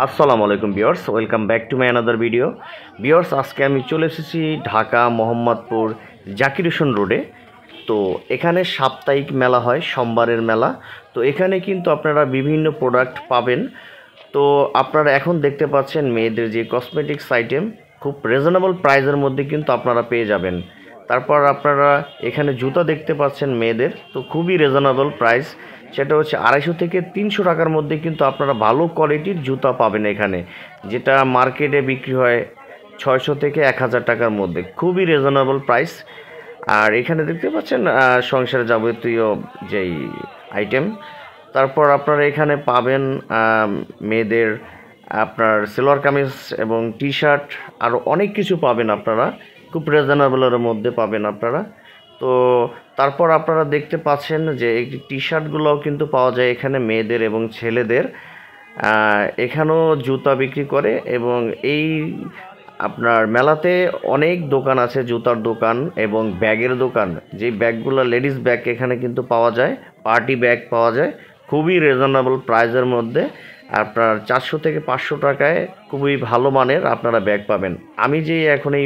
আসসালামু আলাইকুম viewers, welcome back to my another video. Viewers, আজকে আমি চলে এসেছি ঢাকা মোহাম্মদপুর জাকির হোসেন রোডে। তো এখানে সাপ্তাহিক মেলা হয়, সোমবারের মেলা। তো এখানে কিন্তু আপনারা বিভিন্ন প্রোডাক্ট পাবেন। তো আপনারা এখন দেখতে পাচ্ছেন মেয়েদের যে কসমেটিক্স আইটেম খুব রিজনেবল প্রাইসের মধ্যে কিন্তু আপনারা পেয়ে যাবেন। তারপর আপনারা এখানে জুতা দেখতে পাচ্ছেন মেয়েদের, তো খুবই রিজনেবল প্রাইস। সেটা হচ্ছে 250 থেকে 300 টাকার মধ্যে কিন্তু আপনারা ভালো কোয়ালিটির জুতা পাবেন এখানে, যেটা মার্কেটে বিক্রি হয় 600 থেকে 1000 টাকার মধ্যে। খুবই রিজনেবল প্রাইস। আর এখানে দেখতে পাচ্ছেন সংসারে যাবতীয় যেই আইটেম। তারপর আপনারা এখানে পাবেন মেয়েদের আপনার সেলোয়ার কামিজ এবং টি শার্ট, আরও অনেক কিছু পাবেন আপনারা, খুব রিজনেবলের মধ্যে পাবেন আপনারা। তো তারপর আপনারা দেখতে পাচ্ছেন যে এই টি শার্টগুলোও কিন্তু পাওয়া যায় এখানে মেয়েদের এবং ছেলেদের। এখানেও জুতা বিক্রি করে এবং এই আপনার মেলাতে অনেক দোকান আছে, জুতার দোকান এবং ব্যাগের দোকান। যেই ব্যাগগুলো লেডিস ব্যাগ এখানে কিন্তু পাওয়া যায়, পার্টি ব্যাগ পাওয়া যায় খুবই রিজনেবল প্রাইসের মধ্যে। আপনার 400 থেকে 500 টাকায় খুবই ভালো মানের আপনারা ব্যাগ পাবেন। আমি যে এখন এই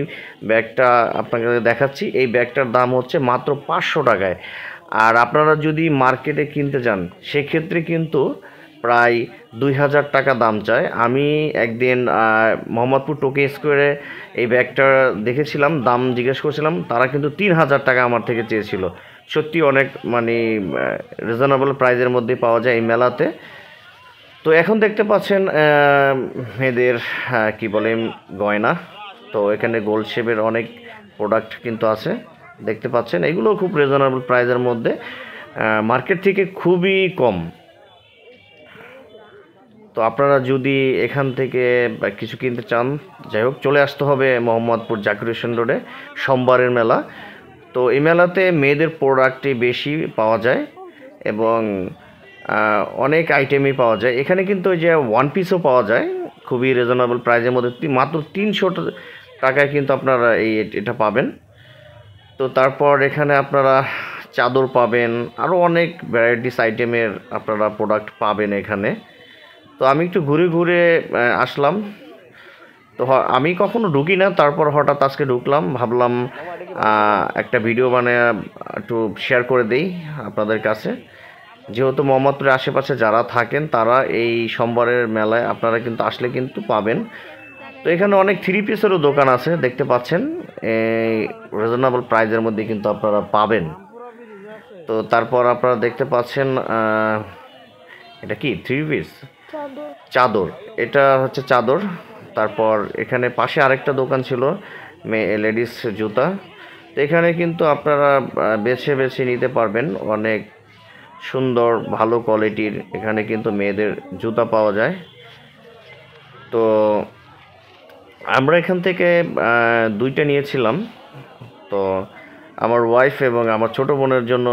ব্যাগটা আপনাকে দেখাচ্ছি, এই ব্যাগটার দাম হচ্ছে মাত্র 500 টাকায়। আর আপনারা যদি মার্কেটে কিনতে যান সেক্ষেত্রে কিন্তু প্রায় 2000 টাকা দাম চায়। আমি একদিন মোহাম্মদপুর টোকে স্কোয়ারে এই ব্যাগটা দেখেছিলাম, দাম জিজ্ঞেস করেছিলাম, তারা কিন্তু 3000 টাকা আমার থেকে চেয়েছিল। সত্যি অনেক মানে রিজনেবল প্রাইসের মধ্যে পাওয়া যায় এই মেলাতে। তো এখন দেখতে পাচ্ছেন মেয়েদের কি বলে গয়না। তো এখানে গোল্ড শেপের অনেক প্রোডাক্ট কিন্তু আছে, দেখতে পাচ্ছেন এগুলো খুব রিজনেবল প্রাইসের মধ্যে, মার্কেট থেকে খুবই কম। তো আপনারা যদি এখান থেকে কিছু কিনতে চান, যাই হোক চলে আসতে হবে মোহাম্মদপুর জাকির হোসেন রোডে, সোমবারের মেলা। তো এই মেলাতে মেয়েদের প্রোডাক্টই বেশি পাওয়া যায় এবং অনেক আইটেমই পাওয়া যায় এখানে। কিন্তু ওই যে ওয়ান পিসও পাওয়া যায় খুবই রিজনেবল প্রাইসের মধ্যে, মাত্র 300 টাকায় কিন্তু আপনারা এটা পাবেন। তো তারপর এখানে আপনারা চাদর পাবেন, আরও অনেক ভ্যারাইটিস আইটেমের আপনারা প্রোডাক্ট পাবেন এখানে। তো আমি একটু ঘুরে ঘুরে আসলাম। তো আমি কখনো ঢুকি না, তারপর হঠাৎ আজকে ঢুকলাম, ভাবলাম একটা ভিডিও বানিয়ে একটু শেয়ার করে দেই আপনাদের কাছে। যেহেতু মোহাম্মদপুরের আশেপাশে যারা থাকেন তারা এই সোমবারের মেলায় আপনারা কিন্তু আসলে কিন্তু পাবেন। তো এখানে অনেক থ্রি পিসেরও দোকান আছে, দেখতে পাচ্ছেন এই রিজনেবল প্রাইসের মধ্যে কিন্তু আপনারা পাবেন। তো তারপর আপনারা দেখতে পাচ্ছেন এটা কি থ্রি পিস চাদর, এটা হচ্ছে চাদর। তারপর এখানে পাশে আরেকটা দোকান ছিল লেডিস জুতা। তো এখানে কিন্তু আপনারা বেছে বেছে নিতে পারবেন, অনেক সুন্দর ভালো কোয়ালিটির এখানে কিন্তু মেয়েদের জুতা পাওয়া যায়। তো আমরা এখান থেকে দুইটা নিয়েছিলাম। তো আমার ওয়াইফ এবং আমার ছোটো বোনের জন্য